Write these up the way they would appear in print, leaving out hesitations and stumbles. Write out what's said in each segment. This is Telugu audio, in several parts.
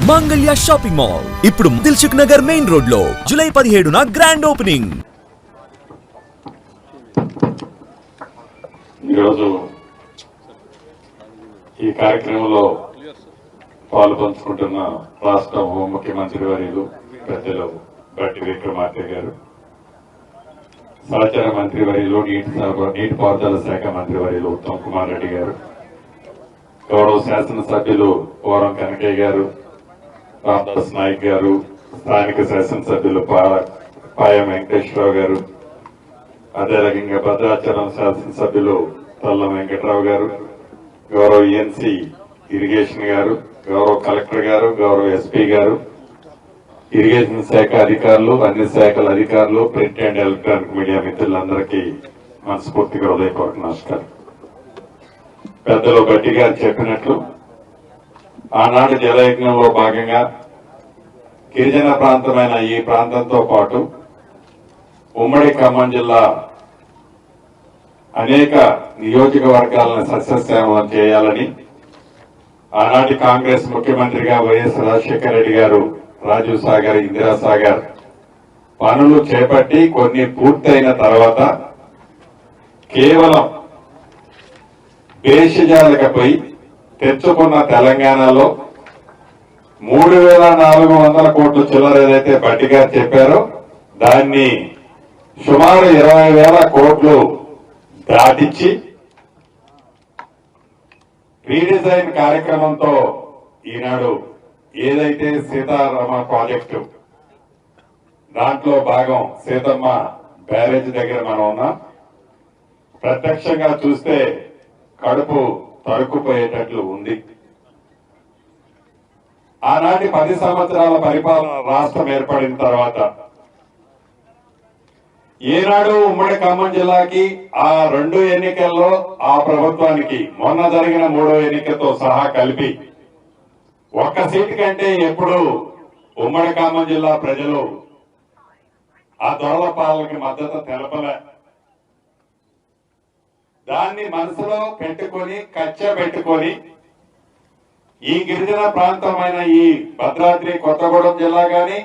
మాంగళ్య షాపింగ్ మాల్ ఇప్పుడు దిల్సుఖ్ నగర్ మెయిన్ రోడ్ లో జూలై 17న గ్రాండ్ ఓపెనింగ్. ఈరోజు ఈ కార్యక్రమంలో పాల్పంచుకుంటున్న రాష్ట్ర ఉప ముఖ్యమంత్రి వర్యులు పెద్దలు బట్టి విక్రమార్క గారు, సహచార మంత్రి వర్యులు నీటిపారుదల శాఖ మంత్రి వర్యులు ఉత్తమ్ కుమార్ రెడ్డి గారు, గౌరవ శాసనసభ్యులు పోరం కనకయ్య గారు, రామదాస్ నాయక్ గారు, స్థానిక శాసనసభ్యులు పాయం వెంకటేశ్వరరావు గారు, అదే రకంగా భద్రాచలం శాసనసభ్యులు తల్లం వెంకట్రావు గారు, గౌరవ ఈఎన్సీ ఇరిగేషన్ గారు, గౌరవ కలెక్టర్ గారు, గౌరవ ఎస్పీ గారు, ఇరిగేషన్ శాఖ అధికారులు, అన్ని శాఖల అధికారులు, ప్రింట్ అండ్ ఎలక్ట్రానిక్ మీడియా మిత్రులందరికీ మనస్ఫూర్తిగా హృదయపూర్వక నమస్కారం. పెద్దలు బట్టి గారు చెప్పినట్లు ఆనాటి జలయజ్ఞంలో భాగంగా గిరిజన ప్రాంతమైన ఈ ప్రాంతంతో పాటు ఉమ్మడి ఖమ్మం జిల్లా అనేక నియోజకవర్గాలను సస్యశ్యామలం చేయాలని ఆనాటి కాంగ్రెస్ ముఖ్యమంత్రిగా వైఎస్ రాజశేఖర రెడ్డి గారు రాజీవ్ సాగర్, ఇందిరాసాగర్ పనులు చేపట్టి కొన్ని పూర్తయిన తర్వాత కేవలం భేషజాలకపై తెచ్చుకున్న తెలంగాణలో 3,400 కోట్ల చిల్లర ఏదైతే బట్టి గారు చెప్పారో దాన్ని సుమారు 20,000 కోట్లు దాటించి రీడిజైన్ కార్యక్రమంతో ఈనాడు ఏదైతే సీతారామ ప్రాజెక్టు దాంట్లో భాగం సీతమ్మ బ్యారేజ్ దగ్గర మనం ఉన్నాం. ప్రత్యక్షంగా చూస్తే కడుపు తరుక్కుపోయేటట్లు ఉంది. ఆనాటి 10 సంవత్సరాల పరిపాలన రాష్ట్రం ఏర్పడిన తర్వాత ఏనాడు ఉమ్మడి ఖమ్మం జిల్లాకి ఆ 2 ఎన్నికల్లో ఆ ప్రభుత్వానికి మొన్న జరిగిన 3వ ఎన్నికతో సహా కలిపి ఒక్క సీటు కంటే ఎప్పుడు ఉమ్మడి ఖమ్మం జిల్లా ప్రజలు ఆ దొరల పాలనకి మద్దతు తెలపలే. దాన్ని మనసులో పెట్టుకొని కచ్చబెట్టుకొని ఈ గిరిజన ప్రాంతమైన ఈ భద్రాద్రి కొత్తగూడెం జిల్లా కానీ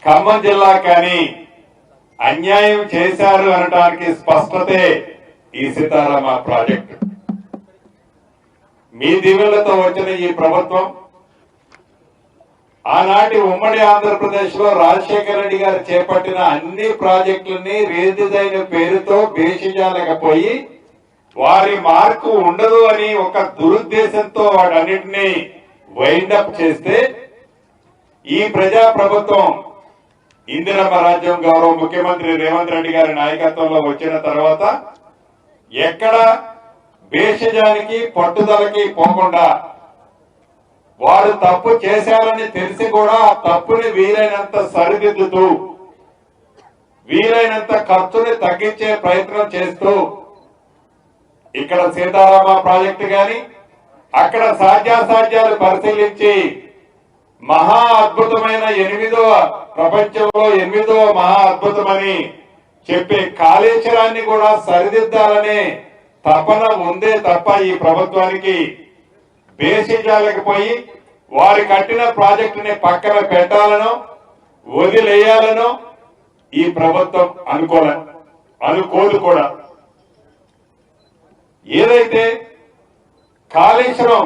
ఖమ్మం జిల్లా కానీ అన్యాయం చేశారు అనడానికి స్పష్టతే ఈ సీతారామ ప్రాజెక్టు. మీ దీవెనలతో వచ్చిన ఈ ప్రభుత్వం ఆనాటి ఉమ్మడి ఆంధ్రప్రదేశ్ లో రాజశేఖర రెడ్డి గారు చేపట్టిన అన్ని ప్రాజెక్టులని రీడిజైన్ పేరుతో భేషజాలకపోయి వారి మార్కు ఉండదు అని ఒక దురుద్దేశంతో వాటన్నిటినీ వైండప్ చేస్తే ఈ ప్రజా ప్రభుత్వం ఇందిరమ్మ రాజ్యం గౌరవ ముఖ్యమంత్రి రేవంత్ రెడ్డి గారి నాయకత్వంలో వచ్చిన తర్వాత ఎక్కడ భేషజానికి పట్టుదలకి పోకుండా వారు తప్పు చేశారని తెలిసి కూడా ఆ తప్పుని వీలైనంత సరిదిద్దుతూ వీలైనంత ఖర్చుని తగ్గించే ప్రయత్నం చేస్తూ ఇక్కడ సీతారామ ప్రాజెక్టు గాని అక్కడ సాధ్యాసాధ్యాలు పరిశీలించి మహా అద్భుతమైన 8వ ప్రపంచంలో 8వ మహా అద్భుతమని చెప్పే కాళేశ్వరాన్ని కూడా సరిదిద్దాలనే తపన ఉందే తప్ప ఈ ప్రభుత్వానికి భేషజాలకపోయి వారి కట్టిన ప్రాజెక్టుని పక్కన పెట్టాలనో వదిలేయాలనో ఈ ప్రభుత్వం అనుకోదు కూడా. ఏదైతే కాళేశ్వరం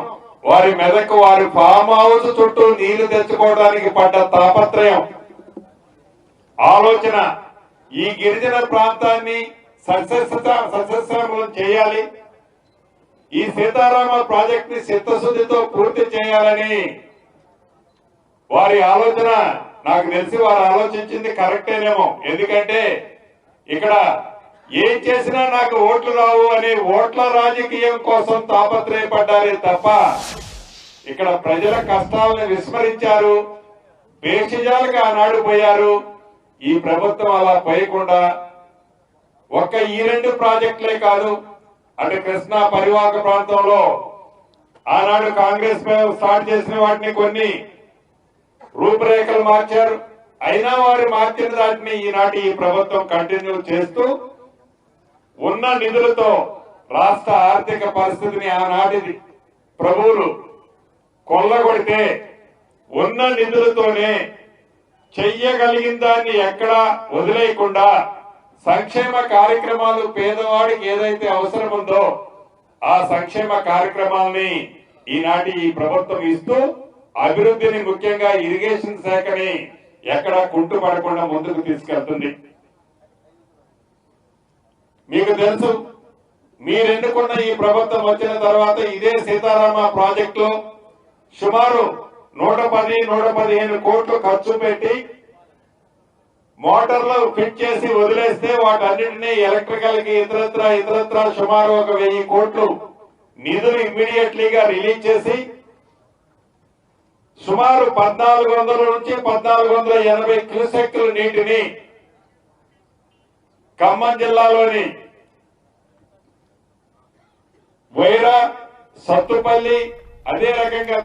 వారి మెదకు వారి ఫామ్ హౌస్ చుట్టూ నీళ్లు తెచ్చుకోవడానికి పడ్డ తాపత్రయం ఆలోచన ఈ గిరిజన ప్రాంతాన్ని సస్యశ్యామలం చేయాలి, ఈ సీతారామ ప్రాజెక్ట్ ని చిత్తశుద్ధితో పూర్తి చేయాలని వారి ఆలోచన నాకు తెలిసి వారు ఆలోచించింది కరెక్టేనేమో. ఎందుకంటే ఇక్కడ ఏం చేసినా నాకు ఓట్లు రావు అనే ఓట్ల రాజకీయం కోసం తాపత్రయపడ్డారే తప్ప ఇక్కడ ప్రజల కష్టాలను విస్మరించారు, భేషజాలకు ఆనాడు పోయారు. ఈ ప్రభుత్వం అలా పోయకుండా ఒక్క ఈ 2 ప్రాజెక్టులే కాదు, అంటే కృష్ణా పరివాహక ప్రాంతంలో ఆనాడు కాంగ్రెస్ స్టార్ట్ చేసిన వాటిని కొన్ని రూపురేఖలు మార్చారు. అయినా వారు మార్చిన దాటిని ఈనాటి ఈ ప్రభుత్వం కంటిన్యూ చేస్తూ ఉన్న నిధులతో రాష్ట్ర ఆర్థిక పరిస్థితిని ఆనాటి ప్రభువులు కొల్లగొడితే ఉన్న నిధులతోనే చెయ్యగలిగిన దాన్ని ఎక్కడా వదిలేయకుండా సంక్షేమ కార్యక్రమాలు పేదవాడికి ఏదైతే అవసరం ఉందో ఆ సంక్షేమ కార్యక్రమాల్ని ఈనాటి ఈ ప్రభుత్వం ఇస్తూ అభివృద్ధిని ముఖ్యంగా ఇరిగేషన్ శాఖని ఎక్కడా కుంటుపడకుండా ముందుకు తీసుకెళ్తుంది. మీకు తెలుసు, మీరెన్నుకున్న ఈ ప్రభుత్వం వచ్చిన తర్వాత ఇదే సీతారామ ప్రాజెక్టు సుమారు 110-115 కోట్లు ఖర్చు పెట్టి మోటార్లు ఫిట్ చేసి వదిలేస్తే వాటన్నిటినీ ఎలక్ట్రికల్ కి ఇతరత్ర సుమారు 1000 కోట్లు నిధులు ఇమ్మీడియట్లీగా రిలీజ్ చేసి సుమారు 1400 నుంచి 1480 క్యూసెక్కుల నీటిని ఖమ్మం జిల్లాలోని వైరా, సత్తుపల్లి, అదే రకంగా